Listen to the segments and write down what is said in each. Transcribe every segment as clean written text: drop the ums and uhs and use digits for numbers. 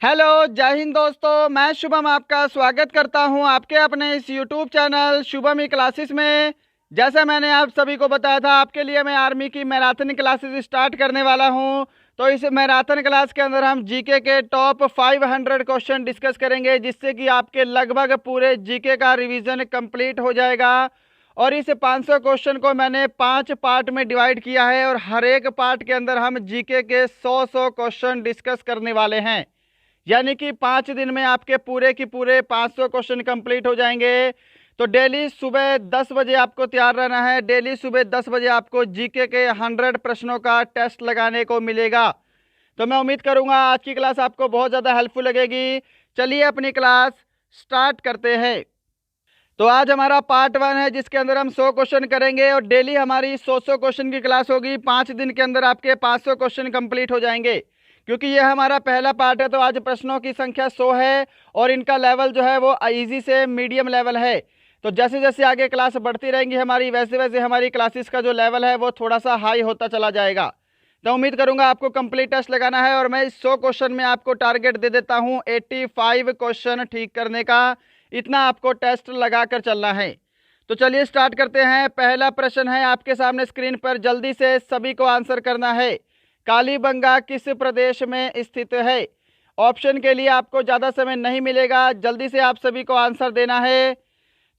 Hello, जय हिंद दोस्तों। मैं शुभम आपका स्वागत करता हूं आपके अपने इस यूट्यूब चैनल शुभम ई क्लासेस में। जैसे मैंने आप सभी को बताया था, आपके लिए मैं आर्मी की मैराथन क्लासेस स्टार्ट करने वाला हूं। तो इस मैराथन क्लास के अंदर हम जीके के टॉप 500 क्वेश्चन डिस्कस करेंगे, जिससे कि आपके लगभग पूरे जीके का रिवीजन कंप्लीट हो जाएगा। और इस 500 क्वेश्चन को मैंने 5 पार्ट में डिवाइड किया है और हर एक पार्ट के अंदर हम जीके के 100 क्वेश्चन डिस्कस करने वाले हैं। यानी कि 5 दिन में आपके पूरे की पूरे 500 क्वेश्चन कंप्लीट हो जाएंगे। तो डेली सुबह 10 बजे आपको तैयार रहना है। डेली सुबह 10 बजे आपको जीके के 100 प्रश्नों का टेस्ट लगाने को मिलेगा। तो मैं उम्मीद करूंगा आज की क्लास आपको बहुत ज़्यादा हेल्पफुल लगेगी। चलिए अपनी क्लास स्टार्ट करते हैं। तो आज हमारा पार्ट 1 है, जिसके अंदर हम 100 क्वेश्चन करेंगे और डेली हमारी 100 क्वेश्चन की क्लास होगी। 5 दिन के अंदर आपके 500 क्वेश्चन कंप्लीट हो जाएंगे। क्योंकि यह हमारा पहला पार्ट है, तो आज प्रश्नों की संख्या 100 है और इनका लेवल जो है वो इजी से मीडियम लेवल है। तो जैसे जैसे आगे क्लास बढ़ती रहेंगी हमारी, वैसे वैसे हमारी क्लासेस का जो लेवल है वो थोड़ा सा हाई होता चला जाएगा। तो उम्मीद करूंगा आपको कंप्लीट टेस्ट लगाना है और मैं इस 100 क्वेश्चन में आपको टारगेट दे देता हूं 85 क्वेश्चन ठीक करने का। इतना आपको टेस्ट लगा कर चलना है। तो चलिए स्टार्ट करते हैं। पहला प्रश्न है आपके सामने स्क्रीन पर, जल्दी से सभी को आंसर करना है। कालीबंगा किस प्रदेश में स्थित है? ऑप्शन के लिए आपको ज़्यादा समय नहीं मिलेगा, जल्दी से आप सभी को आंसर देना है।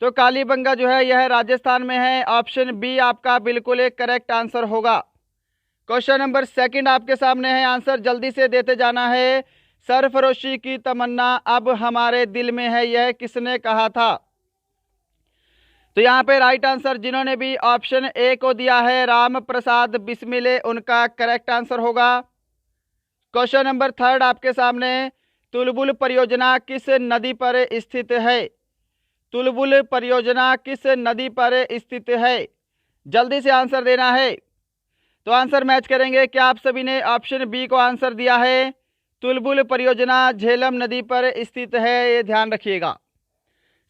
तो कालीबंगा जो है यह राजस्थान में है। ऑप्शन बी आपका बिल्कुल एक करेक्ट आंसर होगा। क्वेश्चन नंबर 2 आपके सामने है, आंसर जल्दी से देते जाना है। सरफरोशी की तमन्ना अब हमारे दिल में है, यह किसने कहा था? तो यहाँ पे राइट आंसर जिन्होंने भी ऑप्शन ए को दिया है, राम प्रसाद बिस्मिले, उनका करेक्ट आंसर होगा। क्वेश्चन नंबर 3 आपके सामने, तुलबुल परियोजना किस नदी पर स्थित है? तुलबुल परियोजना किस नदी पर स्थित है? जल्दी से आंसर देना है। तो आंसर मैच करेंगे। क्या आप सभी ने ऑप्शन बी को आंसर दिया है? तुलबुल परियोजना झेलम नदी पर स्थित है, ये ध्यान रखिएगा।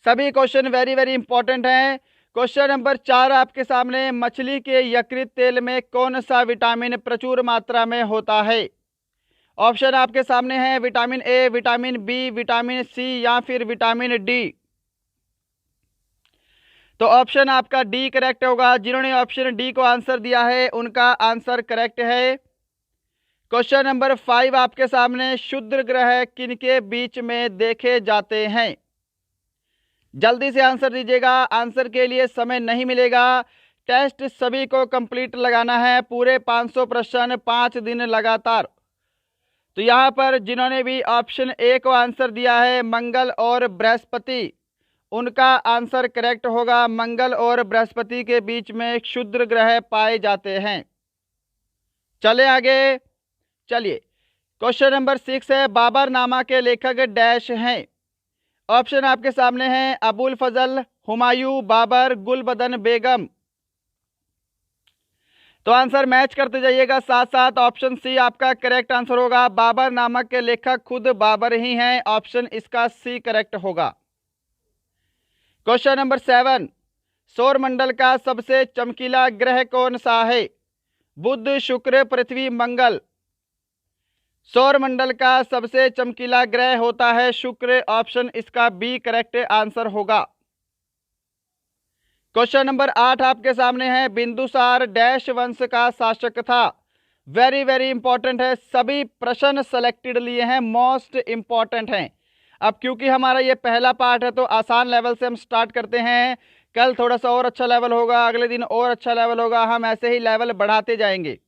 सभी क्वेश्चन वेरी वेरी इंपॉर्टेंट हैं। क्वेश्चन नंबर 4 आपके सामने, मछली के यकृत तेल में कौन सा विटामिन प्रचुर मात्रा में होता है? ऑप्शन आपके सामने हैं, vitamin A, vitamin B, vitamin C या फिर विटामिन डी। तो ऑप्शन आपका डी करेक्ट होगा। जिन्होंने ऑप्शन डी को आंसर दिया है उनका आंसर करेक्ट है। क्वेश्चन नंबर 5 आपके सामने, क्षुद्र ग्रह किनके बीच में देखे जाते हैं? जल्दी से आंसर दीजिएगा, आंसर के लिए समय नहीं मिलेगा। टेस्ट सभी को कंप्लीट लगाना है, पूरे 500 प्रश्न 5 दिन लगातार। तो यहाँ पर जिन्होंने भी ऑप्शन ए को आंसर दिया है, मंगल और बृहस्पति, उनका आंसर करेक्ट होगा। मंगल और बृहस्पति के बीच में क्षुद्र ग्रह पाए जाते हैं। चले आगे। चलिए क्वेश्चन नंबर 6 है, बाबर नामा के लेखक डैश हैं? ऑप्शन आपके सामने हैं, अबुल फजल, हुमायूं, बाबर, गुलबदन बेगम। तो आंसर मैच करते जाइएगा साथ साथ। ऑप्शन सी आपका करेक्ट आंसर होगा। बाबर नामक के लेखक खुद बाबर ही हैं। ऑप्शन इसका सी करेक्ट होगा। क्वेश्चन नंबर 7, सौर मंडल का सबसे चमकीला ग्रह कौन सा है? बुध, शुक्र, पृथ्वी, मंगल। सौर मंडल का सबसे चमकीला ग्रह होता है शुक्र। ऑप्शन इसका बी करेक्ट आंसर होगा। क्वेश्चन नंबर 8 आपके सामने है, बिंदुसार डैश वंश का शासक था? वेरी वेरी इंपॉर्टेंट है, सभी प्रश्न सेलेक्टेड लिए हैं, मोस्ट इंपॉर्टेंट हैं। अब क्योंकि हमारा ये पहला पार्ट है तो आसान लेवल से हम स्टार्ट करते हैं। कल थोड़ा सा और अच्छा लेवल होगा, अगले दिन और अच्छा लेवल होगा, हम ऐसे ही लेवल बढ़ाते जाएंगे।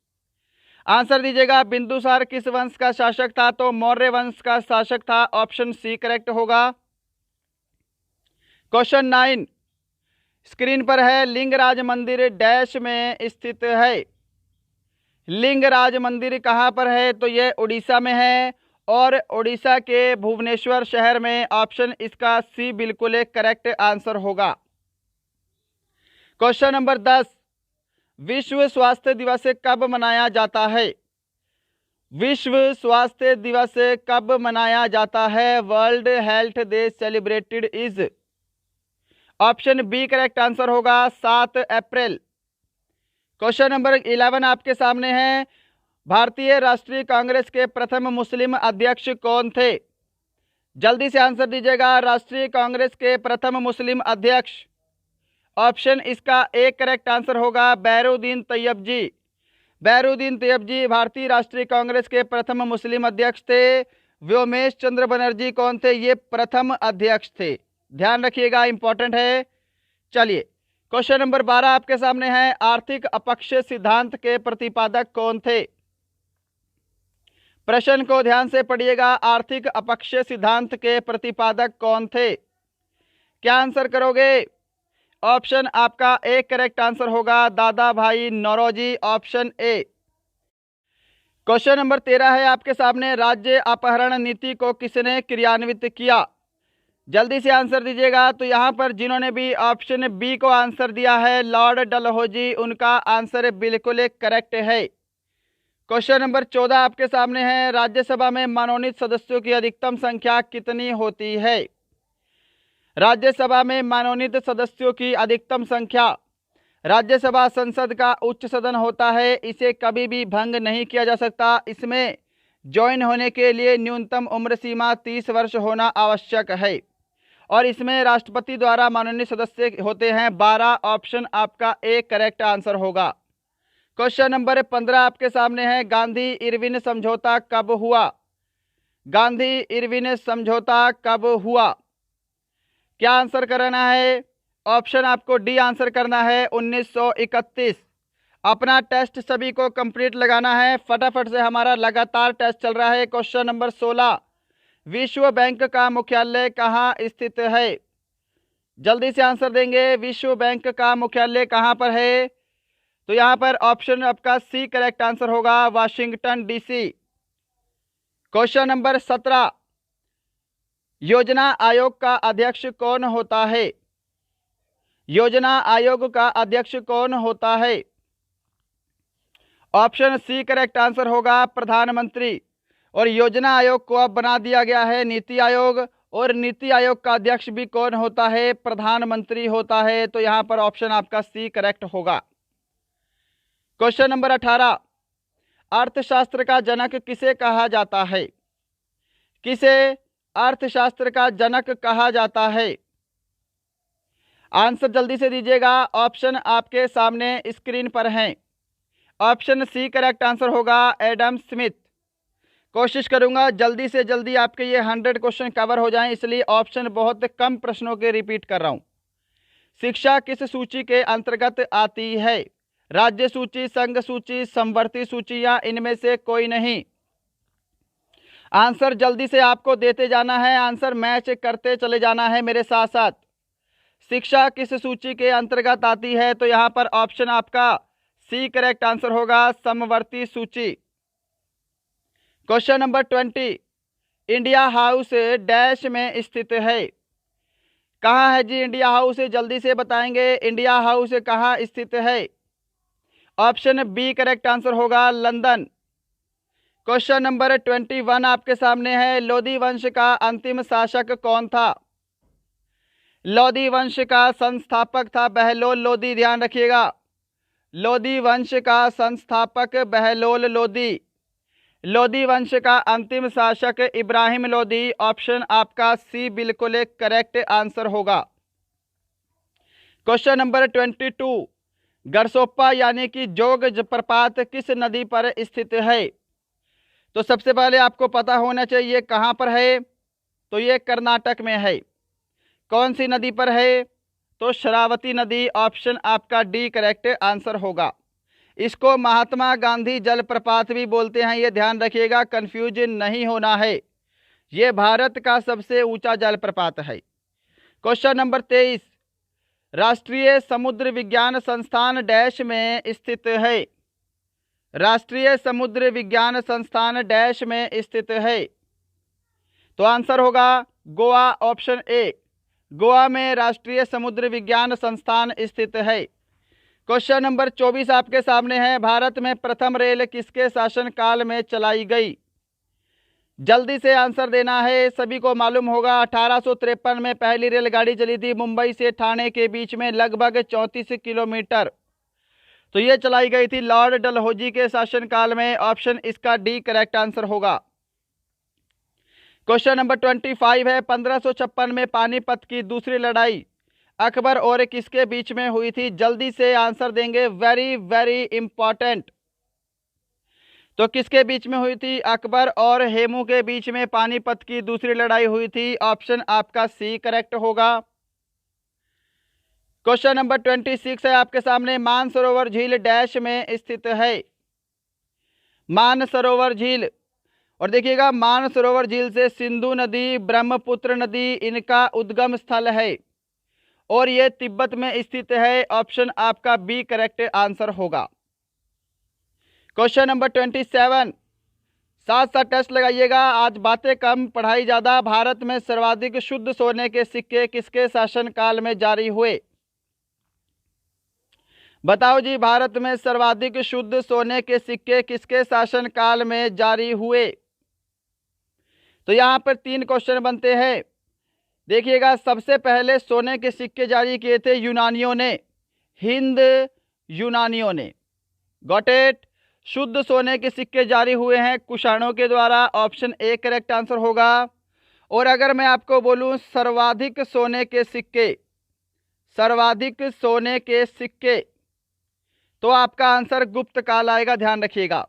आंसर दीजिएगा, बिंदुसार किस वंश का शासक था? तो मौर्य वंश का शासक था। ऑप्शन सी करेक्ट होगा। क्वेश्चन 9 स्क्रीन पर है, लिंगराज मंदिर डैश में स्थित है? लिंगराज मंदिर कहाँ पर है? तो यह उड़ीसा में है और उड़ीसा के भुवनेश्वर शहर में। ऑप्शन इसका सी बिल्कुल एक करेक्ट आंसर होगा। क्वेश्चन नंबर 10, विश्व स्वास्थ्य दिवस कब मनाया जाता है? विश्व स्वास्थ्य दिवस कब मनाया जाता है? World Health Day celebrated is? Option B correct answer होगा, 7 अप्रैल। क्वेश्चन नंबर 11 आपके सामने है, भारतीय राष्ट्रीय कांग्रेस के प्रथम मुस्लिम अध्यक्ष कौन थे? जल्दी से आंसर दीजिएगा। राष्ट्रीय कांग्रेस के प्रथम मुस्लिम अध्यक्ष, ऑप्शन इसका ए करेक्ट आंसर होगा बैरुद्दीन तैयब जी। बैरुद्दीन तैयब जी भारतीय राष्ट्रीय कांग्रेस के प्रथम मुस्लिम अध्यक्ष थे। व्योमेश चंद्र बनर्जी कौन थे? ये प्रथम अध्यक्ष थे, ध्यान रखिएगा, इंपॉर्टेंट है। चलिए क्वेश्चन नंबर 12 आपके सामने है। आर्थिक अपक्षय सिद्धांत के प्रतिपादक कौन थे? प्रश्न को ध्यान से पढ़िएगा। आर्थिक अपक्षय सिद्धांत के प्रतिपादक कौन थे? क्या आंसर करोगे? ऑप्शन आपका ए करेक्ट आंसर होगा Dadabhai Naoroji, option A. Question number 13 है आपके सामने। राज्य अपहरण नीति को किसने क्रियान्वित किया? जल्दी से आंसर दीजिएगा। तो यहाँ पर जिन्होंने भी ऑप्शन बी को आंसर दिया है लॉर्ड डलहौजी, उनका आंसर बिल्कुल करेक्ट है। क्वेश्चन नंबर 14 आपके सामने है। राज्यसभा में मनोनीत सदस्यों की अधिकतम संख्या कितनी होती है? राज्यसभा में मनोनीत सदस्यों की अधिकतम संख्या। राज्यसभा संसद का उच्च सदन होता है, इसे कभी भी भंग नहीं किया जा सकता। इसमें ज्वाइन होने के लिए न्यूनतम उम्र सीमा 30 वर्ष होना आवश्यक है और इसमें राष्ट्रपति द्वारा मनोनीत सदस्य होते हैं 12, ऑप्शन आपका ए करेक्ट आंसर होगा। क्वेश्चन नंबर 15 आपके सामने है। गांधी इरविन समझौता कब हुआ? गांधी इरविन समझौता कब हुआ? क्या आंसर करना है? ऑप्शन आपको डी आंसर करना है 1931। अपना टेस्ट सभी को कंप्लीट लगाना है, फटाफट से, हमारा लगातार टेस्ट चल रहा है। क्वेश्चन नंबर 16, विश्व बैंक का मुख्यालय कहाँ स्थित है? जल्दी से आंसर देंगे। विश्व बैंक का मुख्यालय कहाँ पर है? तो यहाँ पर ऑप्शन आपका सी करेक्ट आंसर होगा, वाशिंगटन डीसी। क्वेश्चन नंबर 17, योजना आयोग का अध्यक्ष कौन होता है? योजना आयोग का अध्यक्ष कौन होता है? ऑप्शन सी करेक्ट आंसर होगा, प्रधानमंत्री। और योजना आयोग को अब बना दिया गया है नीति आयोग, और नीति आयोग का अध्यक्ष भी कौन होता है? प्रधानमंत्री होता है। तो यहाँ पर ऑप्शन आपका सी करेक्ट होगा। क्वेश्चन नंबर 18, अर्थशास्त्र का जनक किसे कहा जाता है? किसे अर्थशास्त्र का जनक कहा जाता है? आंसर जल्दी से दीजिएगा। ऑप्शन आपके सामने स्क्रीन पर हैं। ऑप्शन सी करेक्ट आंसर होगा, एडम स्मिथ। कोशिश करूंगा जल्दी से जल्दी आपके ये 100 क्वेश्चन कवर हो जाएं, इसलिए ऑप्शन बहुत कम प्रश्नों के रिपीट कर रहा हूं। शिक्षा किस सूची के अंतर्गत आती है? राज्य सूची, संघ सूची, समवर्ती सूची या इनमें से कोई नहीं? आंसर जल्दी से आपको देते जाना है, आंसर मैच करते चले जाना है मेरे साथ साथ। शिक्षा किस सूची के अंतर्गत आती है? तो यहाँ पर ऑप्शन आपका सी करेक्ट आंसर होगा, समवर्ती सूची। Question number 20, India house dash में स्थित है? कहाँ है जी इंडिया हाउस? जल्दी से बताएंगे इंडिया हाउस कहाँ स्थित है? ऑप्शन बी करेक्ट आंसर होगा, लंदन। क्वेश्चन नंबर 21 आपके सामने है। लोधी वंश का अंतिम शासक कौन था? लोधी वंश का संस्थापक था बहलोल लोधी, ध्यान रखिएगा। लोधी वंश का संस्थापक बहलोल लोधी। लोधी वंश का अंतिम शासक इब्राहिम लोधी, ऑप्शन आपका सी बिल्कुल करेक्ट आंसर होगा। क्वेश्चन नंबर 22, गरसोप्पा यानी कि जोग जलप्रपात किस नदी पर स्थित है? तो सबसे पहले आपको पता होना चाहिए कहाँ पर है। तो ये कर्नाटक में है। कौन सी नदी पर है? तो शरावती नदी, ऑप्शन आपका डी करेक्ट आंसर होगा। इसको महात्मा गांधी जलप्रपात भी बोलते हैं, ये ध्यान रखिएगा, कंफ्यूज नहीं होना है। ये भारत का सबसे ऊंचा जलप्रपात है। क्वेश्चन नंबर 23, राष्ट्रीय समुद्र विज्ञान संस्थान डैश में स्थित है? राष्ट्रीय समुद्र विज्ञान संस्थान डैश में स्थित है? तो आंसर होगा गोवा, ऑप्शन ए। गोवा में राष्ट्रीय समुद्र विज्ञान संस्थान स्थित है। क्वेश्चन नंबर 24 आपके सामने है। भारत में प्रथम रेल किसके शासनकाल में चलाई गई? जल्दी से आंसर देना है, सभी को मालूम होगा 1853 में पहली रेलगाड़ी चली थी मुंबई से ठाणे के बीच में, लगभग 34 किलोमीटर। तो ये चलाई गई थी लॉर्ड डलहौजी के शासनकाल में, ऑप्शन इसका डी करेक्ट आंसर होगा। क्वेश्चन नंबर 25 है 1556 में पानीपत की दूसरी लड़ाई अकबर और किसके बीच में हुई थी? जल्दी से आंसर देंगे, वेरी वेरी इंपॉर्टेंट। तो किसके बीच में हुई थी? अकबर और हेमू के बीच में पानीपत की दूसरी लड़ाई हुई थी। ऑप्शन आपका सी करेक्ट होगा। क्वेश्चन नंबर 26 है आपके सामने, मानसरोवर झील डैश में स्थित है? मानसरोवर झील, और देखिएगा मानसरोवर झील से सिंधु नदी, ब्रह्मपुत्र नदी इनका उद्गम स्थल है और ये तिब्बत में स्थित है। ऑप्शन आपका बी करेक्ट आंसर होगा। क्वेश्चन नंबर 27, साथ साथ टेस्ट लगाइएगा, आज बातें कम पढ़ाई ज़्यादा। भारत में सर्वाधिक शुद्ध सोने के सिक्के किसके शासनकाल में जारी हुए? बताओ जी, भारत में सर्वाधिक शुद्ध सोने के सिक्के किसके शासनकाल में जारी हुए? तो यहाँ पर 3 क्वेश्चन बनते हैं। देखिएगा, सबसे पहले सोने के सिक्के जारी किए थे यूनानियों ने, हिंद यूनानियों ने। Got it. शुद्ध सोने के सिक्के जारी हुए हैं कुषाणों के द्वारा। ऑप्शन ए करेक्ट आंसर होगा। और अगर मैं आपको बोलूं सर्वाधिक सोने के सिक्के, सर्वाधिक सोने के सिक्के, तो आपका आंसर गुप्त काल आएगा, ध्यान रखिएगा।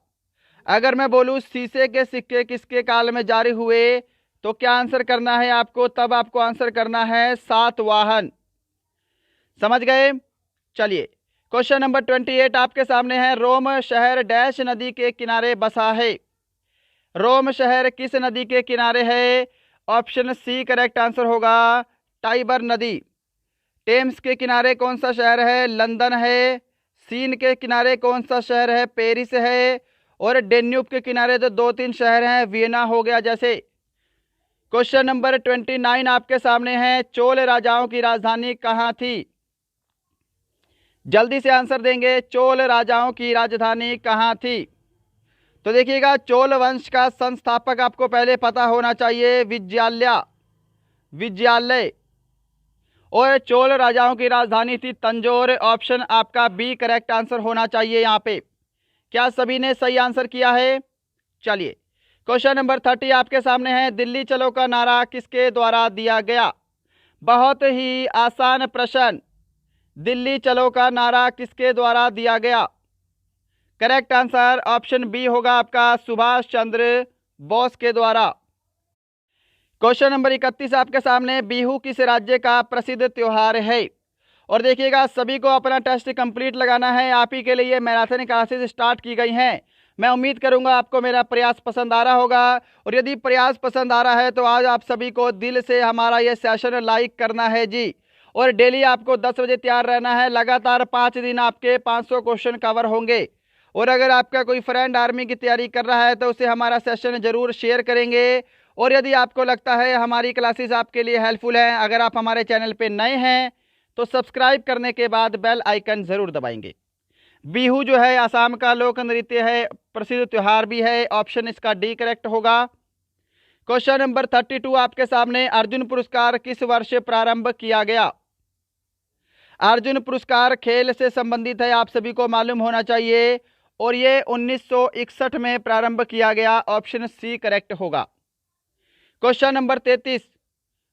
अगर मैं बोलूं शीशे के सिक्के किसके काल में जारी हुए, तो क्या आंसर करना है आपको? तब आपको आंसर करना है सातवाहन। समझ गए? चलिए, क्वेश्चन नंबर 28 आपके सामने है, रोम शहर डैश नदी के किनारे बसा है? रोम शहर किस नदी के किनारे है? ऑप्शन सी करेक्ट आंसर होगा, टाइबर नदी। टेम्स के किनारे कौन सा शहर है? लंदन है। सीन के किनारे कौन सा शहर है? पेरिस है। और डेन्यूब के किनारे तो 2-3 शहर हैं, वियना हो गया जैसे। क्वेश्चन नंबर 29 आपके सामने है, चोल राजाओं की राजधानी कहाँ थी? जल्दी से आंसर देंगे, चोल राजाओं की राजधानी कहाँ थी? तो देखिएगा, चोल वंश का संस्थापक आपको पहले पता होना चाहिए, विजयालय। और चोल राजाओं की राजधानी थी तंजौर। ऑप्शन आपका बी करेक्ट आंसर होना चाहिए यहाँ पे। क्या सभी ने सही आंसर किया है? चलिए, क्वेश्चन नंबर 30 आपके सामने है, दिल्ली चलो का नारा किसके द्वारा दिया गया? बहुत ही आसान प्रश्न। दिल्ली चलो का नारा किसके द्वारा दिया गया? करेक्ट आंसर ऑप्शन बी होगा आपका, सुभाष चंद्र बोस के द्वारा। क्वेश्चन नंबर 31 आपके सामने, बिहू किस राज्य का प्रसिद्ध त्योहार है? और देखिएगा, सभी को अपना टेस्ट कंप्लीट लगाना है। आप ही के लिए मैराथन क्लासेस स्टार्ट की गई हैं। मैं उम्मीद करूंगा आपको मेरा प्रयास पसंद आ रहा होगा, और यदि प्रयास पसंद आ रहा है तो आज आप सभी को दिल से हमारा ये सेशन लाइक करना है जी। और डेली आपको 10 बजे तैयार रहना है। लगातार 5 दिन आपके 500 क्वेश्चन कवर होंगे। और अगर आपका कोई फ्रेंड आर्मी की तैयारी कर रहा है तो उसे हमारा सेशन जरूर शेयर करेंगे। और यदि आपको लगता है हमारी क्लासेस आपके लिए हेल्पफुल हैं, अगर आप हमारे चैनल पे नए हैं तो सब्सक्राइब करने के बाद बेल आइकन ज़रूर दबाएंगे। बिहू जो है असम का लोक नृत्य है, प्रसिद्ध त्यौहार भी है। ऑप्शन इसका डी करेक्ट होगा। क्वेश्चन नंबर 32 आपके सामने, अर्जुन पुरस्कार किस वर्ष प्रारंभ किया गया? अर्जुन पुरस्कार खेल से संबंधित है, आप सभी को मालूम होना चाहिए, और ये 1961 में प्रारंभ किया गया। ऑप्शन सी करेक्ट होगा। क्वेश्चन नंबर 33,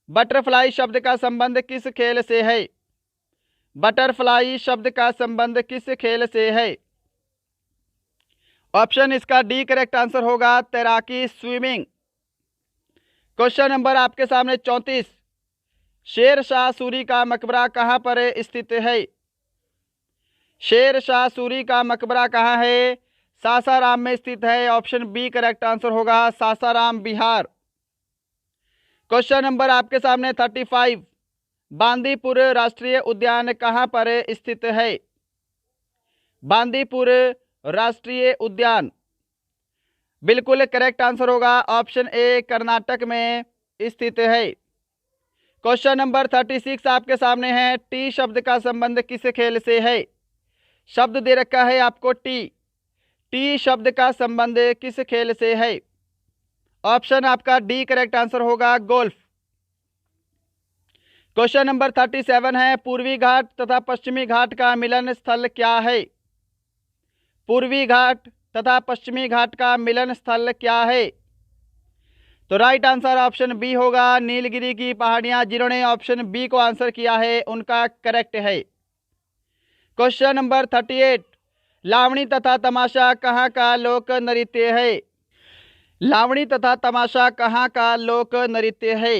बटरफ्लाई शब्द का संबंध किस खेल से है? बटरफ्लाई शब्द का संबंध किस खेल से है? ऑप्शन इसका डी करेक्ट आंसर होगा, तैराकी, स्विमिंग। क्वेश्चन नंबर आपके सामने 34, शेर शाह सूरी का मकबरा कहाँ पर स्थित है? शेर शाह सूरी का मकबरा कहाँ है? सासाराम में स्थित है। ऑप्शन बी करेक्ट आंसर होगा, सासाराम, बिहार। क्वेश्चन नंबर आपके सामने 35, बांदीपुर राष्ट्रीय उद्यान कहाँ पर स्थित है? बांदीपुर राष्ट्रीय उद्यान बिल्कुल करेक्ट आंसर होगा, ऑप्शन ए, कर्नाटक में स्थित है। क्वेश्चन नंबर 36 आपके सामने है, टी शब्द का संबंध किस खेल से है? शब्द दे रखा है आपको टी। टी शब्द का संबंध किस खेल से है? ऑप्शन आपका डी करेक्ट आंसर होगा, गोल्फ। क्वेश्चन नंबर 37 है, पूर्वी घाट तथा पश्चिमी घाट का मिलन स्थल क्या है? पूर्वी घाट तथा पश्चिमी घाट का मिलन स्थल क्या है? तो राइट आंसर ऑप्शन बी होगा, नीलगिरी की पहाड़ियां। जिन्होंने ऑप्शन बी को आंसर किया है उनका करेक्ट है। क्वेश्चन नंबर 38, लावणी तथा तमाशा कहाँ का लोक नृत्य है? लावणी तथा तमाशा कहाँ का लोक नृत्य है?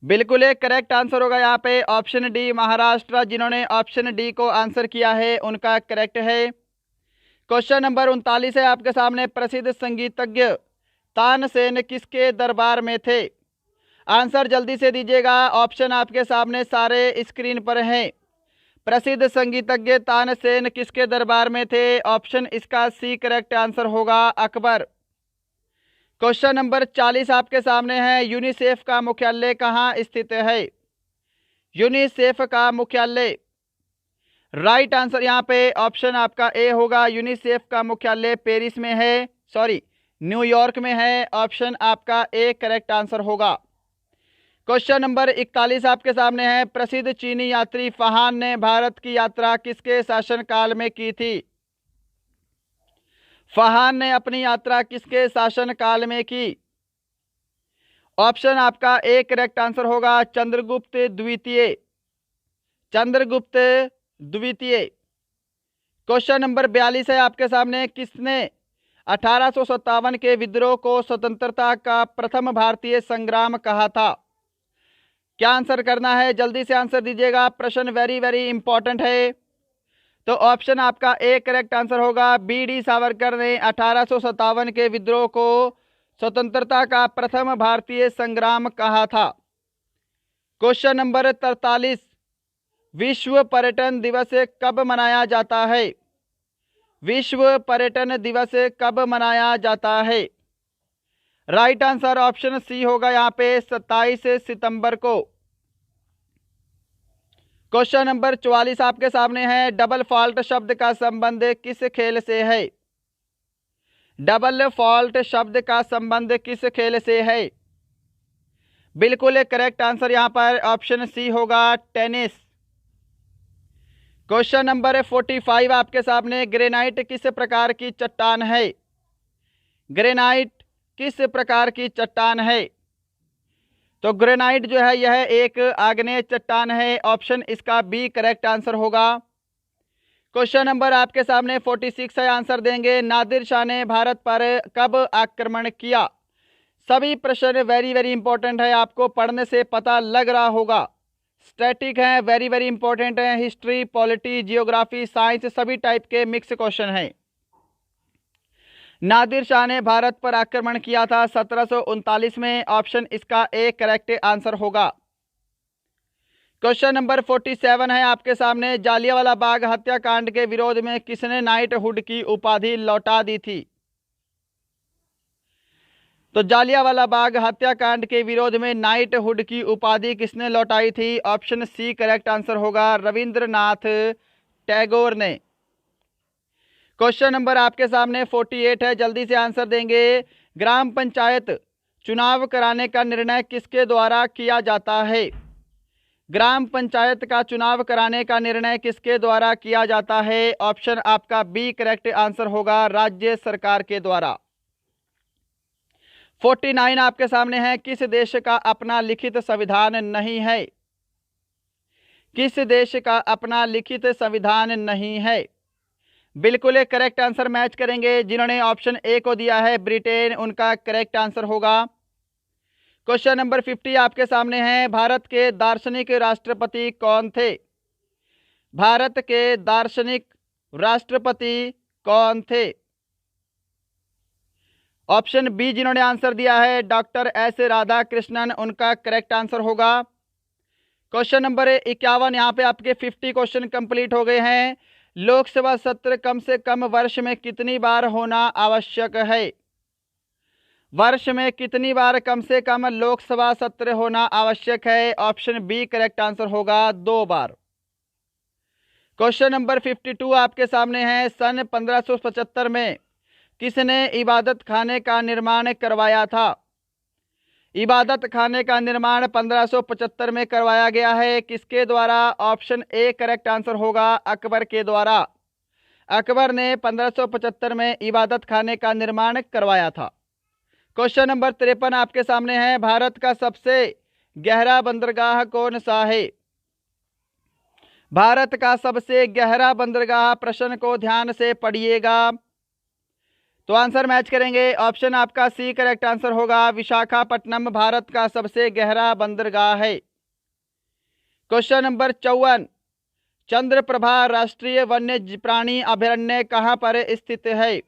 बिल्कुल एक करेक्ट आंसर होगा यहाँ पे ऑप्शन डी, महाराष्ट्र। जिन्होंने ऑप्शन डी को आंसर किया है उनका करेक्ट है। क्वेश्चन नंबर 39 है आपके सामने, प्रसिद्ध संगीतज्ञ तानसेन किसके दरबार में थे? आंसर जल्दी से दीजिएगा, ऑप्शन आपके सामने सारे स्क्रीन पर हैं। प्रसिद्ध संगीतज्ञ तानसेन किसके दरबार में थे? ऑप्शन इसका सी करेक्ट आंसर होगा, अकबर। क्वेश्चन नंबर 40 आपके सामने है, यूनिसेफ का मुख्यालय कहाँ स्थित है? यूनिसेफ का मुख्यालय, राइट आंसर यहाँ पे ऑप्शन आपका ए होगा, यूनिसेफ का मुख्यालय पेरिस में है, सॉरी न्यूयॉर्क में है। ऑप्शन आपका ए करेक्ट आंसर होगा। क्वेश्चन नंबर 41 आपके सामने है, प्रसिद्ध चीनी यात्री फहान ने भारत की यात्रा किसके शासनकाल में की थी? फहान ने अपनी यात्रा किसके शासनकाल में की? ऑप्शन आपका ए करेक्ट आंसर होगा, चंद्रगुप्त द्वितीय। चंद्रगुप्त द्वितीय। क्वेश्चन नंबर 42 है आपके सामने, किसने 1857 के विद्रोह को स्वतंत्रता का प्रथम भारतीय संग्राम कहा था? क्या आंसर करना है? जल्दी से आंसर दीजिएगा, प्रश्न वेरी वेरी इंपॉर्टेंट है। तो ऑप्शन आपका ए करेक्ट आंसर होगा, बी डी सावरकर ने 1857 के विद्रोह को स्वतंत्रता का प्रथम भारतीय संग्राम कहा था। क्वेश्चन नंबर 43, विश्व पर्यटन दिवस कब मनाया जाता है? विश्व पर्यटन दिवस कब मनाया जाता है? राइट आंसर ऑप्शन सी होगा यहाँ पे 27 सितंबर को। क्वेश्चन नंबर 44 आपके सामने है, डबल फॉल्ट शब्द का संबंध किस खेल से है? डबल फॉल्ट शब्द का संबंध किस खेल से है? बिल्कुल करेक्ट आंसर यहाँ पर ऑप्शन सी होगा, टेनिस। क्वेश्चन नंबर 45 आपके सामने, ग्रेनाइट किस प्रकार की चट्टान है? ग्रेनाइट किस प्रकार की चट्टान है? तो ग्रेनाइट जो है यह एक आग्नेय चट्टान है। ऑप्शन इसका बी करेक्ट आंसर होगा। क्वेश्चन नंबर आपके सामने 46 है, आंसर देंगे, नादिर शाह ने भारत पर कब आक्रमण किया? सभी प्रश्न वेरी वेरी इंपॉर्टेंट है, आपको पढ़ने से पता लग रहा होगा। स्टैटिक है, वेरी वेरी इंपॉर्टेंट है, हिस्ट्री, पॉलिटी, जियोग्राफी, साइंस सभी टाइप के मिक्स क्वेश्चन हैं। नादिर शाह ने भारत पर आक्रमण किया था 1739 में। ऑप्शन इसका ए करेक्ट आंसर होगा। क्वेश्चन नंबर 47 है आपके सामने, जालियांवाला बाग हत्याकांड के विरोध में किसने नाइटहुड की उपाधि लौटा दी थी? तो जालियांवाला बाग हत्याकांड के विरोध में नाइटहुड की उपाधि किसने लौटाई थी? ऑप्शन सी करेक्ट आंसर होगा, रविंद्रनाथ टैगोर ने। क्वेश्चन नंबर आपके सामने 48 है, जल्दी से आंसर देंगे, ग्राम पंचायत चुनाव कराने का निर्णय किसके द्वारा किया जाता है? ग्राम पंचायत का चुनाव कराने का निर्णय किसके द्वारा किया जाता है? ऑप्शन आपका बी करेक्ट आंसर होगा, राज्य सरकार के द्वारा। 49 आपके सामने है, किस देश का अपना लिखित संविधान नहीं है? किस देश का अपना लिखित संविधान नहीं है? बिल्कुल एक करेक्ट आंसर मैच करेंगे। जिन्होंने ऑप्शन ए को दिया है ब्रिटेन, उनका करेक्ट आंसर होगा। क्वेश्चन नंबर 50 आपके सामने है, भारत के दार्शनिक राष्ट्रपति कौन थे? भारत के दार्शनिक राष्ट्रपति कौन थे? ऑप्शन बी जिन्होंने आंसर दिया है डॉक्टर एस राधाकृष्णन, उनका करेक्ट आंसर होगा। क्वेश्चन नंबर 51 यहाँ पे आपके 50 क्वेश्चन कंप्लीट हो गए हैं। लोकसभा सत्र कम से कम वर्ष में कितनी बार होना आवश्यक है? वर्ष में कितनी बार कम से कम लोकसभा सत्र होना आवश्यक है? ऑप्शन बी करेक्ट आंसर होगा, 2 बार। क्वेश्चन नंबर 52 आपके सामने है, सन 1575 में किसने इबादत खाने का निर्माण करवाया था? इबादत खाने का निर्माण 1575 में करवाया गया है, किसके द्वारा? ऑप्शन ए करेक्ट आंसर होगा, अकबर के द्वारा। अकबर ने 1575 में इबादत खाने का निर्माण करवाया था। क्वेश्चन नंबर 53 आपके सामने है, भारत का सबसे गहरा बंदरगाह कौन सा है? भारत का सबसे गहरा बंदरगाह, प्रश्न को ध्यान से पढ़िएगा। तो आंसर मैच करेंगे, ऑप्शन आपका सी करेक्ट आंसर होगा, विशाखापट्टनम भारत का सबसे गहरा बंदरगाह है। क्वेश्चन नंबर 54, चंद्रप्रभा राष्ट्रीय वन्य प्राणी अभयारण्य कहां पर स्थित है?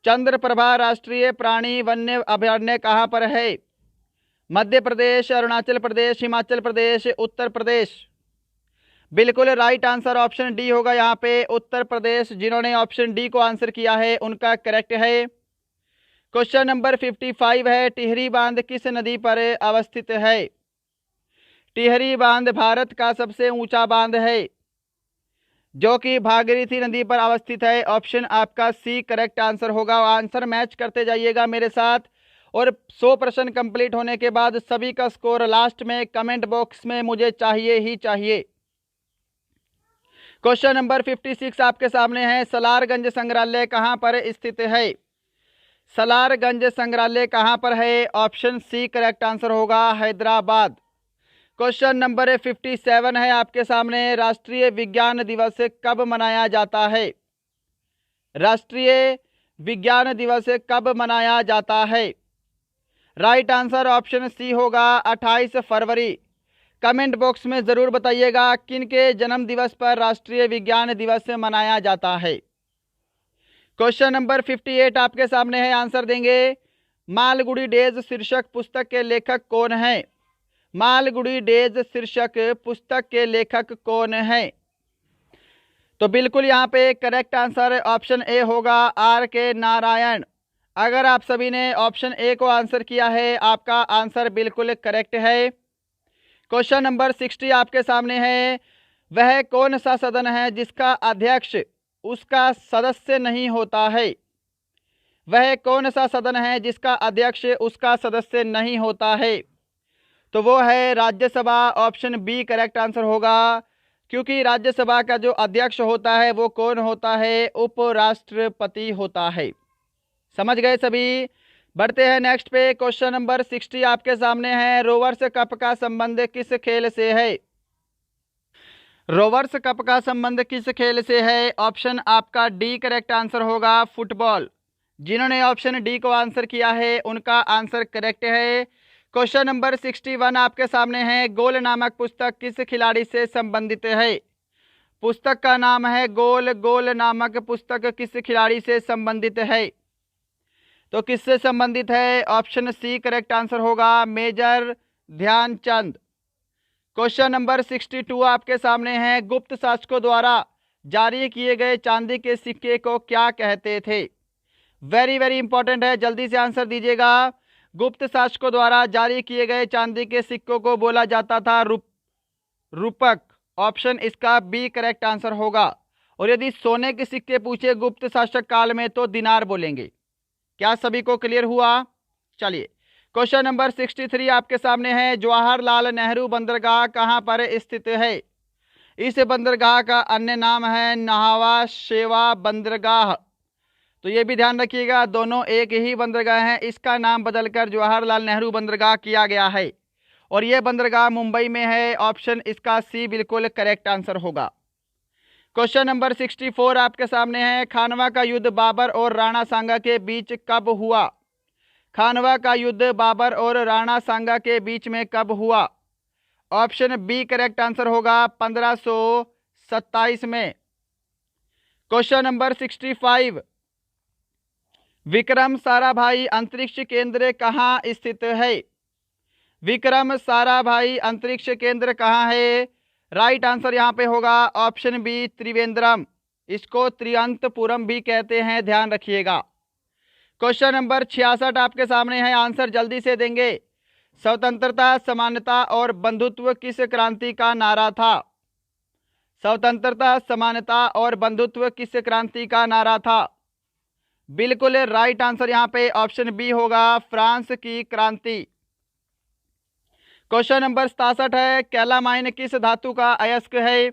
चंद्रप्रभा राष्ट्रीय प्राणी वन्य अभयारण्य कहां पर है? मध्य प्रदेश, अरुणाचल प्रदेश, हिमाचल प्रदेश, उत्तर प्रदेश। बिल्कुल राइट आंसर ऑप्शन डी होगा यहाँ पे, उत्तर प्रदेश। जिन्होंने ऑप्शन डी को आंसर किया है उनका करेक्ट है। क्वेश्चन नंबर 55 है, टिहरी बांध किस नदी पर अवस्थित है? टिहरी बांध भारत का सबसे ऊंचा बांध है, जो कि भागीरथी नदी पर अवस्थित है। ऑप्शन आपका सी करेक्ट आंसर होगा। आंसर मैच करते जाइएगा मेरे साथ, और 100 प्रश्न कंप्लीट होने के बाद सभी का स्कोर लास्ट में कमेंट बॉक्स में मुझे चाहिए ही चाहिए। क्वेश्चन नंबर 56 आपके सामने है, सलारगंज संग्रहालय कहां पर स्थित है? सलारगंज संग्रहालय कहां पर है? ऑप्शन सी करेक्ट आंसर होगा, हैदराबाद। क्वेश्चन नंबर 57 है आपके सामने, राष्ट्रीय विज्ञान दिवस कब मनाया जाता है? राष्ट्रीय विज्ञान दिवस कब मनाया जाता है? राइट आंसर ऑप्शन सी होगा, 28 फरवरी। कमेंट बॉक्स में ज़रूर बताइएगा किन के जन्म दिवस पर राष्ट्रीय विज्ञान दिवस मनाया जाता है। क्वेश्चन नंबर 58 आपके सामने है, आंसर देंगे, मालगुडी डेज शीर्षक पुस्तक के लेखक कौन है? मालगुडी डेज शीर्षक पुस्तक के लेखक कौन है? तो बिल्कुल यहाँ पे करेक्ट आंसर ऑप्शन ए होगा, आर के नारायण। अगर आप सभी ने ऑप्शन ए को आंसर किया है, आपका आंसर बिल्कुल करेक्ट है। क्वेश्चन नंबर 60 आपके सामने है, वह कौन सा सदन है जिसका अध्यक्ष उसका सदस्य नहीं होता है? वह कौन सा सदन है जिसका अध्यक्ष उसका सदस्य नहीं होता है? तो वो है Rajya Sabha. Option B correct answer होगा, क्योंकि राज्यसभा का जो अध्यक्ष होता है वो कौन होता है? उपराष्ट्रपति होता है। समझ गए सभी? बढ़ते हैं नेक्स्ट पे। क्वेश्चन नंबर 60 आपके सामने है, रोवर्स कप का संबंध किस खेल से है? रोवर्स कप का संबंध किस खेल से है? ऑप्शन आपका डी करेक्ट आंसर होगा, फुटबॉल। जिन्होंने ऑप्शन डी को आंसर किया है उनका आंसर करेक्ट है। क्वेश्चन नंबर 61 आपके सामने है, गोल नामक पुस्तक किस खिलाड़ी से संबंधित है? पुस्तक का नाम है गोल। गोल नामक पुस्तक किस खिलाड़ी से संबंधित है? तो किससे संबंधित है? ऑप्शन सी करेक्ट आंसर होगा, मेजर ध्यानचंद। क्वेश्चन नंबर 62 आपके सामने है, गुप्त शासकों द्वारा जारी किए गए चांदी के सिक्के को क्या कहते थे? वेरी वेरी इंपॉर्टेंट है, जल्दी से आंसर दीजिएगा। गुप्त शासकों द्वारा जारी किए गए चांदी के सिक्कों को बोला जाता था रूपक। ऑप्शन इसका बी करेक्ट आंसर होगा। और यदि सोने के सिक्के पूछे गुप्त शासक काल में तो दिनार बोलेंगे। क्या सभी को क्लियर हुआ? चलिए क्वेश्चन नंबर 63 आपके सामने है, जवाहरलाल नेहरू बंदरगाह कहां पर स्थित है? इस बंदरगाह का अन्य नाम है नाहवा शेवा बंदरगाह। तो ये भी ध्यान रखिएगा, दोनों एक ही बंदरगाह हैं, इसका नाम बदलकर जवाहरलाल नेहरू बंदरगाह किया गया है, और ये बंदरगाह मुंबई में है। ऑप्शन इसका सी बिल्कुल करेक्ट आंसर होगा। क्वेश्चन नंबर 64 आपके सामने है, खानवा का युद्ध बाबर और राणा सांगा के बीच कब हुआ? खानवा का युद्ध बाबर और राणा सांगा के बीच में कब हुआ? ऑप्शन बी करेक्ट आंसर होगा, 1527 में। क्वेश्चन नंबर 65, विक्रम साराभाई अंतरिक्ष केंद्र कहाँ स्थित है? विक्रम साराभाई अंतरिक्ष केंद्र कहाँ है? राइट आंसर यहाँ पे होगा ऑप्शन बी, त्रिवेंद्रम। इसको त्रिअंतपुरम भी कहते हैं, ध्यान रखिएगा। क्वेश्चन नंबर 66 आपके सामने है, आंसर जल्दी से देंगे। स्वतंत्रता, समानता और बंधुत्व किस क्रांति का नारा था? स्वतंत्रता, समानता और बंधुत्व किस क्रांति का नारा था? बिल्कुल राइट आंसर यहाँ पे ऑप्शन बी होगा, फ्रांस की क्रांति। क्वेश्चन नंबर 67 है, कैलामाइन किस धातु का अयस्क है?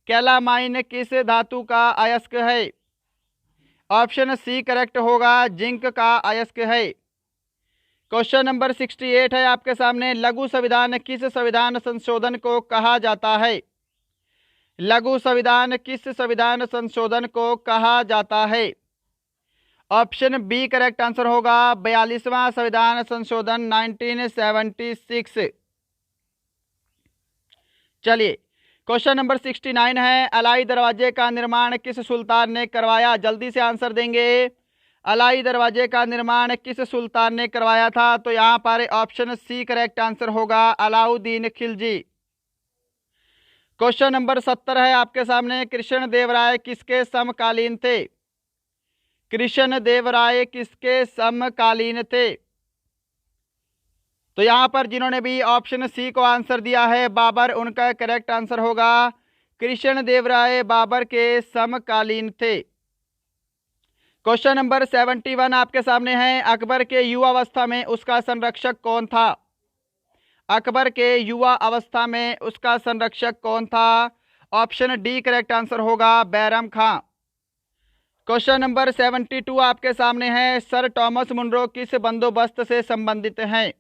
कैलामाइन किस धातु का अयस्क है? ऑप्शन सी करेक्ट होगा, जिंक का अयस्क है। क्वेश्चन नंबर 68 है आपके सामने, लघु संविधान किस संविधान संशोधन को कहा जाता है? लघु संविधान किस संविधान संशोधन को कहा जाता है? ऑप्शन बी करेक्ट आंसर होगा 42वां संविधान संशोधन 1976। चलिए क्वेश्चन नंबर 69 है, अलाई दरवाजे का निर्माण किस सुल्तान ने करवाया? जल्दी से आंसर देंगे। अलाई दरवाजे का निर्माण किस सुल्तान ने करवाया था? तो यहाँ पर ऑप्शन सी करेक्ट आंसर होगा अलाउद्दीन खिलजी। क्वेश्चन नंबर 70 है आपके सामने, कृष्ण देव राय किसके समकालीन थे? कृष्ण देव राय किसके समकालीन थे? तो यहां पर जिन्होंने भी ऑप्शन सी को आंसर दिया है बाबर, उनका करेक्ट आंसर होगा कृष्ण देव राय बाबर के समकालीन थे। क्वेश्चन नंबर 71 आपके सामने है, अकबर के युवा अवस्था में उसका संरक्षक कौन था? अकबर के युवा अवस्था में उसका संरक्षक कौन था? ऑप्शन डी करेक्ट आंसर होगा बैरम खां। क्वेश्चन नंबर 72 आपके सामने है, सर टॉमस मुनरो किस बंदोबस्त से संबंधित हैं?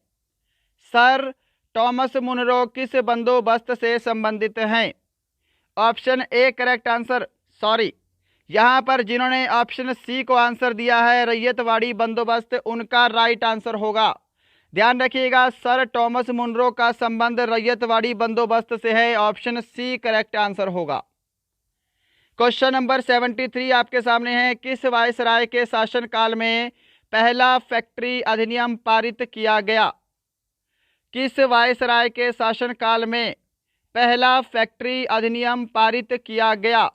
सर टॉमस मुनरो किस बंदोबस्त से संबंधित हैं? Option A correct answer, sorry यहाँ पर जिन्होंने ऑप्शन सी को आंसर दिया है रैयतवाड़ी बंदोबस्त, उनका राइट आंसर होगा। ध्यान रखिएगा, सर टॉमस मुनरो का संबंध रैयतवाड़ी बंदोबस्त से है, ऑप्शन सी करेक्ट आंसर होगा। क्वेश्चन नंबर 73 आपके सामने है, किस वायसराय के शासनकाल में पहला फैक्ट्री अधिनियम पारित किया गया? किस वायसराय के शासनकाल में पहला फैक्ट्री अधिनियम पारित किया गया?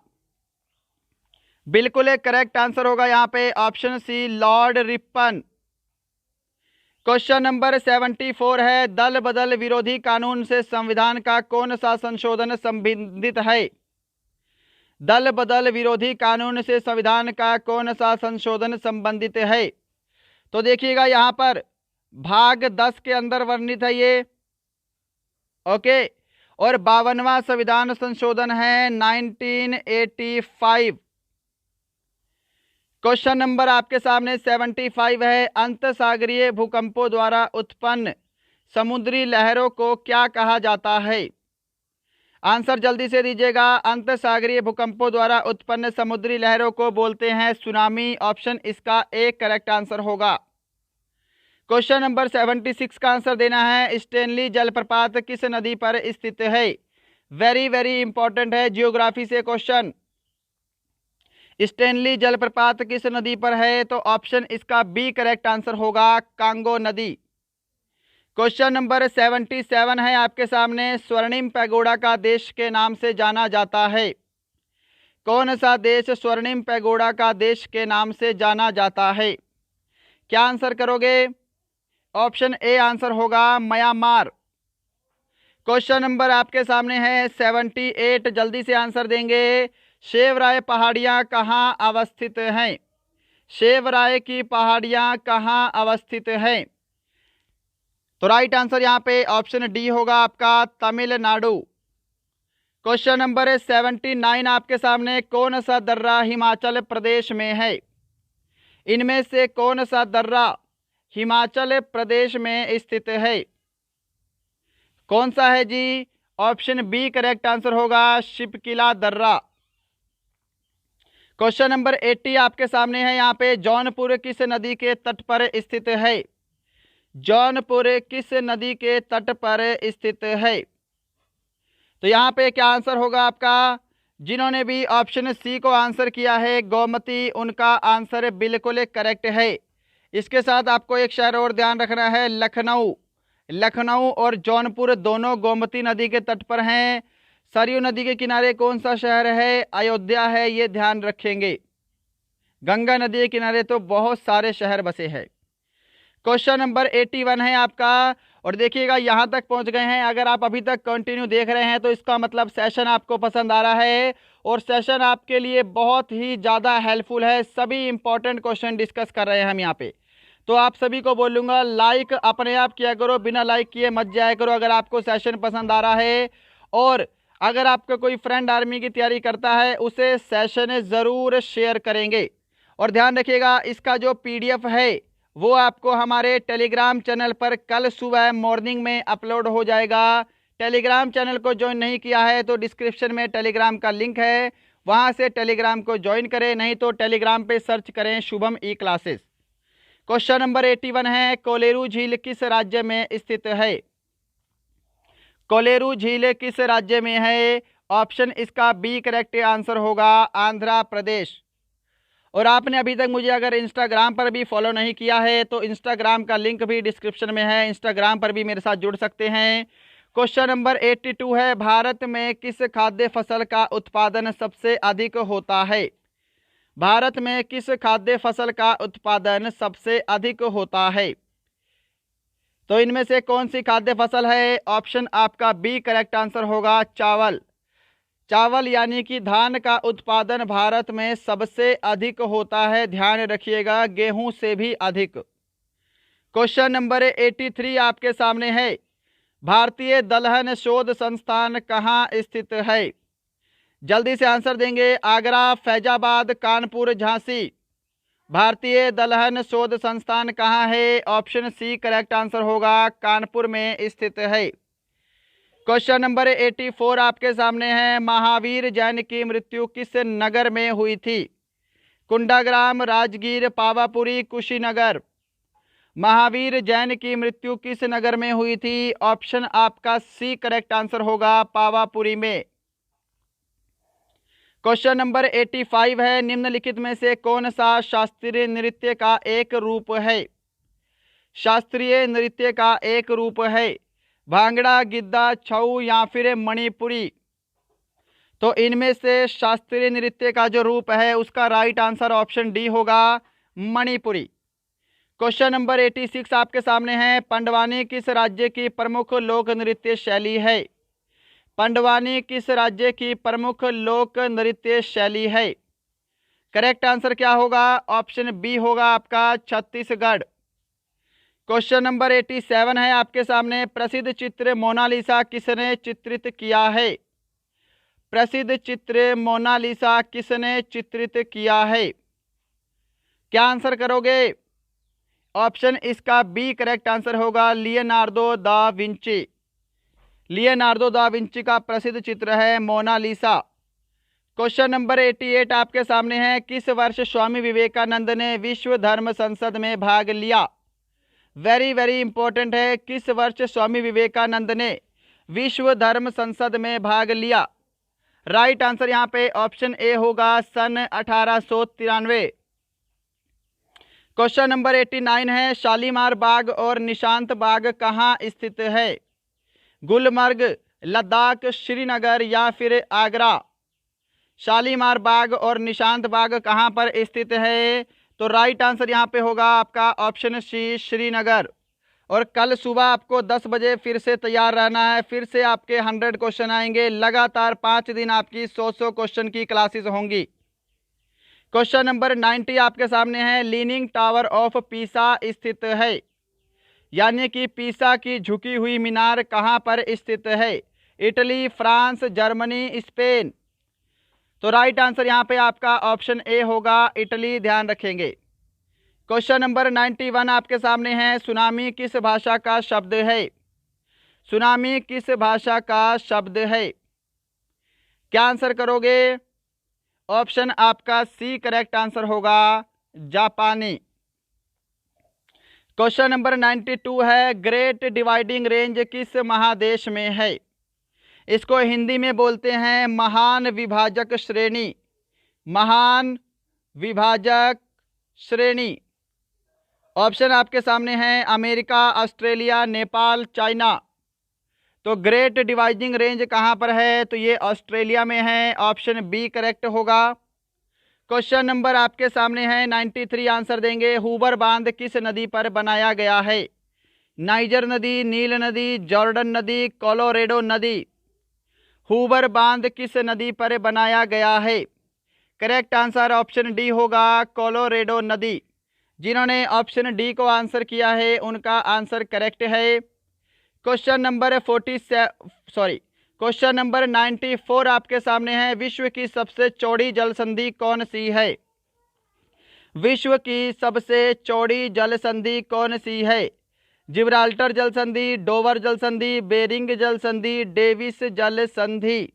बिल्कुल एक करेक्ट आंसर होगा यहाँ पे option C Lord Ripon. Question number 74 है, दल बदल विरोधी कानून से संविधान का कौन सा संशोधन संबंधित है? दल बदल विरोधी कानून से संविधान का कौन सा संशोधन संबंधित है? तो देखिएगा यहाँ पर भाग 10 के अंदर वर्णित है ये, ओके, और 52वां संविधान संशोधन है 1985। क्वेश्चन नंबर आपके सामने 75 है, अंत सागरीय भूकंपों द्वारा उत्पन्न समुद्री लहरों को क्या कहा जाता है? आंसर जल्दी से दीजिएगा। अंत सागरीय भूकंपों द्वारा उत्पन्न समुद्री लहरों को बोलते हैं सुनामी, ऑप्शन इसका एक करेक्ट आंसर होगा। क्वेश्चन नंबर 76 का आंसर देना है, स्टेनली जलप्रपात किस नदी पर स्थित है? वेरी वेरी इंपॉर्टेंट है जियोग्राफी से क्वेश्चन। स्टेनली जलप्रपात किस नदी पर है? तो ऑप्शन इसका बी करेक्ट आंसर होगा कांगो नदी। क्वेश्चन नंबर 77 है आपके सामने, स्वर्णिम पैगोडा का देश के नाम से जाना जाता है? कौन सा देश स्वर्णिम पैगोडा का देश के नाम से जाना जाता है? क्या आंसर करोगे? ऑप्शन ए आंसर होगा म्यांमार। क्वेश्चन नंबर आपके सामने है 78, जल्दी से आंसर देंगे। शेवराय पहाड़ियाँ कहाँ अवस्थित हैं? शेवराय की पहाड़ियाँ कहाँ अवस्थित हैं? तो राइट आंसर यहाँ पे ऑप्शन डी होगा आपका तमिलनाडु। क्वेश्चन नंबर 79 आपके सामने, कौन सा दर्रा हिमाचल प्रदेश में है? इनमें से कौन सा दर्रा हिमाचल प्रदेश में स्थित है? कौन सा है जी? ऑप्शन बी करेक्ट आंसर होगा शिपकिला दर्रा। क्वेश्चन नंबर 80 आपके सामने है, यहाँ पे जौनपुर किस नदी के तट पर स्थित है? जौनपुर किस नदी के तट पर स्थित है? तो यहाँ पे क्या आंसर होगा आपका? जिन्होंने भी ऑप्शन सी को आंसर किया है गोमती, उनका आंसर बिल्कुल करेक्ट है। इसके साथ आपको एक शहर और ध्यान रखना है, लखनऊ। लखनऊ और जौनपुर दोनों गोमती नदी के तट पर हैं। सरयू नदी के किनारे कौन सा शहर है? अयोध्या है, ये ध्यान रखेंगे। गंगा नदी के किनारे तो बहुत सारे शहर बसे हैं। क्वेश्चन नंबर 81 है आपका, और देखिएगा यहाँ तक पहुँच गए हैं। अगर आप अभी तक कंटिन्यू देख रहे हैं तो इसका मतलब सेशन आपको पसंद आ रहा है और सेशन आपके लिए बहुत ही ज़्यादा हेल्पफुल है। सभी इंपॉर्टेंट क्वेश्चन डिस्कस कर रहे हैं हम यहाँ पे। तो आप सभी को बोलूँगा लाइक अपने आप किया करो, बिना लाइक किए मत जाया करो अगर आपको सेशन पसंद आ रहा है। और अगर आपका कोई फ्रेंड आर्मी की तैयारी करता है उसे सेशन ज़रूर शेयर करेंगे। और ध्यान रखिएगा, इसका जो PDF है वो आपको हमारे टेलीग्राम चैनल पर कल सुबह मॉर्निंग में अपलोड हो जाएगा। टेलीग्राम चैनल को ज्वाइन नहीं किया है तो डिस्क्रिप्शन में टेलीग्राम का लिंक है, वहां से टेलीग्राम को ज्वाइन करें, नहीं तो टेलीग्राम पे सर्च करें शुभम ई क्लासेस। क्वेश्चन नंबर 81 है, कोलेरू झील किस राज्य में स्थित है? कोलेरू झील किस राज्य में है? ऑप्शन इसका बी करेक्ट आंसर होगा आंध्र प्रदेश। और आपने अभी तक मुझे अगर इंस्टाग्राम पर भी फॉलो नहीं किया है तो इंस्टाग्राम का लिंक भी डिस्क्रिप्शन में है, इंस्टाग्राम पर भी मेरे साथ जुड़ सकते हैं। क्वेश्चन नंबर 82 है, भारत में किस खाद्य फसल का उत्पादन सबसे अधिक होता है? भारत में किस खाद्य फसल का उत्पादन सबसे अधिक होता है? तो इनमें से कौन सी खाद्य फसल है? ऑप्शन आपका बी करेक्ट आंसर होगा चावल। चावल यानी कि धान का उत्पादन भारत में सबसे अधिक होता है, ध्यान रखिएगा, गेहूं से भी अधिक। क्वेश्चन नंबर 83 आपके सामने है, भारतीय दलहन शोध संस्थान कहाँ स्थित है? जल्दी से आंसर देंगे। आगरा, फैजाबाद, कानपुर, झांसी। भारतीय दलहन शोध संस्थान कहाँ है? ऑप्शन सी करेक्ट आंसर होगा कानपुर में स्थित है। क्वेश्चन नंबर 84 आपके सामने है, महावीर जैन की मृत्यु किस नगर में हुई थी? कुंडाग्राम, राजगीर, पावापुरी, कुशीनगर। महावीर जैन की मृत्यु किस नगर में हुई थी? ऑप्शन आपका सी करेक्ट आंसर होगा पावापुरी में। क्वेश्चन नंबर 85 है, निम्नलिखित में से कौन सा शास्त्रीय नृत्य का एक रूप है? शास्त्रीय नृत्य का एक रूप है, भांगड़ा, गिद्दा, छऊ या फिर मणिपुरी। तो इनमें से शास्त्रीय नृत्य का जो रूप है उसका राइट आंसर ऑप्शन डी होगा मणिपुरी। क्वेश्चन नंबर 86 आपके सामने है, पंडवानी किस राज्य की प्रमुख लोक नृत्य शैली है? पंडवानी किस राज्य की प्रमुख लोक नृत्य शैली है? करेक्ट आंसर क्या होगा? ऑप्शन बी होगा आपका छत्तीसगढ़। क्वेश्चन नंबर 87 है आपके सामने, प्रसिद्ध चित्र मोनालिसा किसने चित्रित किया है? प्रसिद्ध चित्र मोनालिसा किसने चित्रित किया है? क्या आंसर करोगे? ऑप्शन इसका बी करेक्ट आंसर होगा Leonardo da Vinci. Leonardo da Vinci का प्रसिद्ध चित्र है मोनालिसा। क्वेश्चन नंबर 88 आपके सामने है, किस वर्ष स्वामी विवेकानंद ने विश्व धर्म संसद में भाग लिया? वेरी वेरी इंपॉर्टेंट है, किस वर्ष स्वामी विवेकानंद ने विश्व धर्म संसद में भाग लिया? राइट आंसर यहाँ पे ऑप्शन ए होगा सन 1893। क्वेश्चन नंबर 89 है, शालीमार बाग और निशांत बाग कहाँ स्थित है? गुलमर्ग, लद्दाख, श्रीनगर या फिर आगरा। शालीमार बाग और निशांत बाग कहाँ पर स्थित है? तो राइट आंसर यहाँ पे होगा आपका ऑप्शन सी श्रीनगर। और कल सुबह आपको 10 बजे फिर से तैयार रहना है, फिर से आपके 100 क्वेश्चन आएंगे, लगातार 5 दिन आपकी 100 क्वेश्चन की क्लासेस होंगी। क्वेश्चन नंबर 90 आपके सामने है, लीनिंग टावर ऑफ पीसा स्थित है, यानी कि पीसा की झुकी हुई मीनार कहाँ पर स्थित है? Italy, France, Germany, Spain. तो राइट आंसर यहाँ पे आपका ऑप्शन ए होगा इटली, ध्यान रखेंगे। क्वेश्चन नंबर 91 आपके सामने है, सुनामी किस भाषा का शब्द है? सुनामी किस भाषा का शब्द है? क्या आंसर करोगे? ऑप्शन आपका सी करेक्ट आंसर होगा जापानी। क्वेश्चन नंबर 92 है, ग्रेट डिवाइडिंग रेंज किस महादेश में है? इसको हिंदी में बोलते हैं महान विभाजक श्रेणी। महान विभाजक श्रेणी। ऑप्शन आपके सामने हैं अमेरिका, ऑस्ट्रेलिया, नेपाल, चाइना। तो ग्रेट डिवाइडिंग रेंज कहाँ पर है? तो ये ऑस्ट्रेलिया में है, ऑप्शन बी करेक्ट होगा। क्वेश्चन नंबर आपके सामने है 93, आंसर देंगे, हूबर बांध किस नदी पर बनाया गया है? नाइजर नदी, नील नदी, जॉर्डन नदी, कोलोरेडो नदी। हूबर बांध किस नदी पर बनाया गया है? करेक्ट आंसर ऑप्शन डी होगा कोलोरेडो नदी। जिन्होंने ऑप्शन डी को आंसर किया है उनका आंसर करेक्ट है। क्वेश्चन नंबर 94 आपके सामने है, विश्व की सबसे चौड़ी जल संधि कौन सी है? विश्व की सबसे चौड़ी जल संधि कौन सी है? जिब्राल्टर जल संधि, डोवर जल संधि, बेरिंग जल संधि, डेविस जल संधि।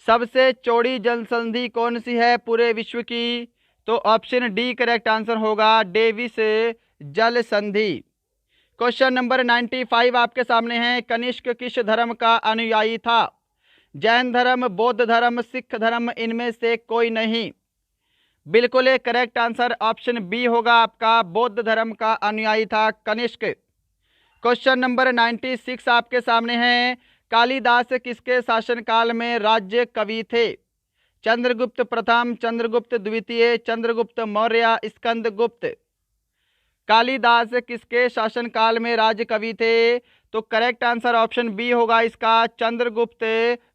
सबसे चौड़ी जल संधि कौन सी है पूरे विश्व की? तो ऑप्शन डी करेक्ट आंसर होगा, डेविस जल संधि। क्वेश्चन नंबर 95 आपके सामने है। कनिष्क किस धर्म का अनुयायी था? जैन धर्म, बौद्ध धर्म, सिख धर्म, इनमें से कोई नहीं। बिल्कुल करेक्ट आंसर ऑप्शन बी होगा आपका, बौद्ध धर्म का अनुयायी था कनिष्क। क्वेश्चन नंबर 96 आपके सामने है। कालिदास किसके शासनकाल में राज्य कवि थे? चंद्रगुप्त प्रथम, चंद्रगुप्त द्वितीय, चंद्रगुप्त मौर्य, स्कंदगुप्त। कालिदास किसके शासनकाल में राज्य कवि थे? तो करेक्ट आंसर ऑप्शन बी होगा इसका, चंद्रगुप्त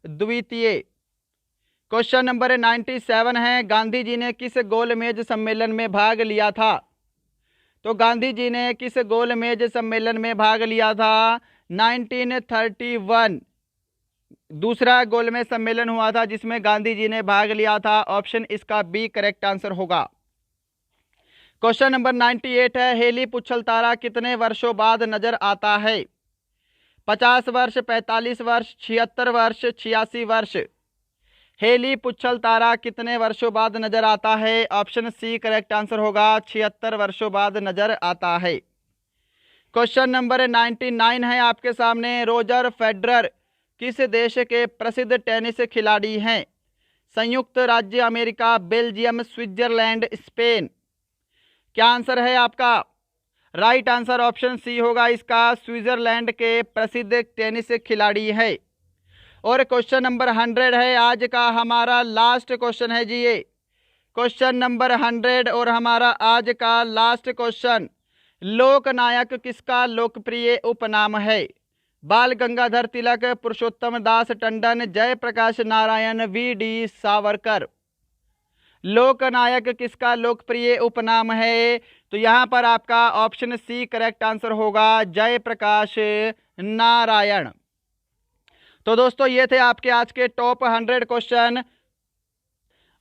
द्वितीय। क्वेश्चन नंबर 97 है। गांधी जी ने किस गोलमेज सम्मेलन में भाग लिया था? तो गांधी जी ने किस गोलमेज सम्मेलन में भाग लिया था? 1931 दूसरा गोलमेज सम्मेलन हुआ था जिसमें गांधी जी ने भाग लिया था। ऑप्शन इसका बी करेक्ट आंसर होगा। क्वेश्चन नंबर 98 है। हेली पुच्छल तारा कितने वर्षों बाद नजर आता है? 50 वर्ष, 45 वर्ष, 76 वर्ष, 86 वर्ष। हेली पुच्छल तारा कितने वर्षों बाद नजर आता है? ऑप्शन सी करेक्ट आंसर होगा, 76 वर्षों बाद नजर आता है। क्वेश्चन नंबर 99 है आपके सामने। रोजर फेडरर किस देश के प्रसिद्ध टेनिस खिलाड़ी हैं? संयुक्त राज्य अमेरिका, बेल्जियम, स्विट्जरलैंड, स्पेन। क्या आंसर है आपका? राइट आंसर ऑप्शन सी होगा इसका, स्विट्जरलैंड के प्रसिद्ध टेनिस खिलाड़ी है। और क्वेश्चन नंबर 100 है आज का हमारा लास्ट क्वेश्चन है जी ये। क्वेश्चन नंबर 100 और हमारा आज का लास्ट क्वेश्चन। लोकनायक किसका लोकप्रिय उपनाम है? बाल गंगाधर तिलक, पुरुषोत्तम दास टंडन, जयप्रकाश नारायण, वी.डी. सावरकर। लोकनायक किसका लोकप्रिय उपनाम है? तो यहाँ पर आपका ऑप्शन सी करेक्ट आंसर होगा, जयप्रकाश नारायण। तो दोस्तों ये थे आपके आज के टॉप 100 क्वेश्चन।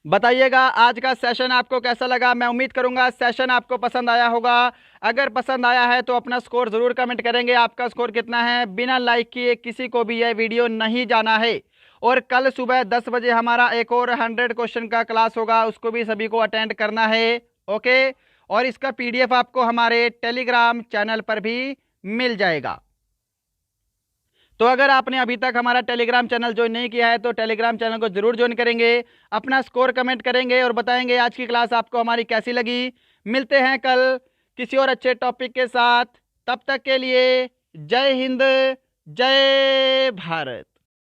बताइएगा आज का सेशन आपको कैसा लगा। मैं उम्मीद करूंगा सेशन आपको पसंद आया होगा। अगर पसंद आया है तो अपना स्कोर ज़रूर कमेंट करेंगे। आपका स्कोर कितना है? बिना लाइक किए किसी को भी यह वीडियो नहीं जाना है। और कल सुबह 10 बजे हमारा एक और 100 क्वेश्चन का क्लास होगा, उसको भी सभी को अटेंड करना है। ओके, और इसका PDF आपको हमारे टेलीग्राम चैनल पर भी मिल जाएगा। तो अगर आपने अभी तक हमारा टेलीग्राम चैनल ज्वाइन नहीं किया है तो टेलीग्राम चैनल को जरूर ज्वाइन करेंगे, अपना स्कोर कमेंट करेंगे और बताएंगे आज की क्लास आपको हमारी कैसी लगी। मिलते हैं कल किसी और अच्छे टॉपिक के साथ। तब तक के लिए जय हिंद, जय भारत।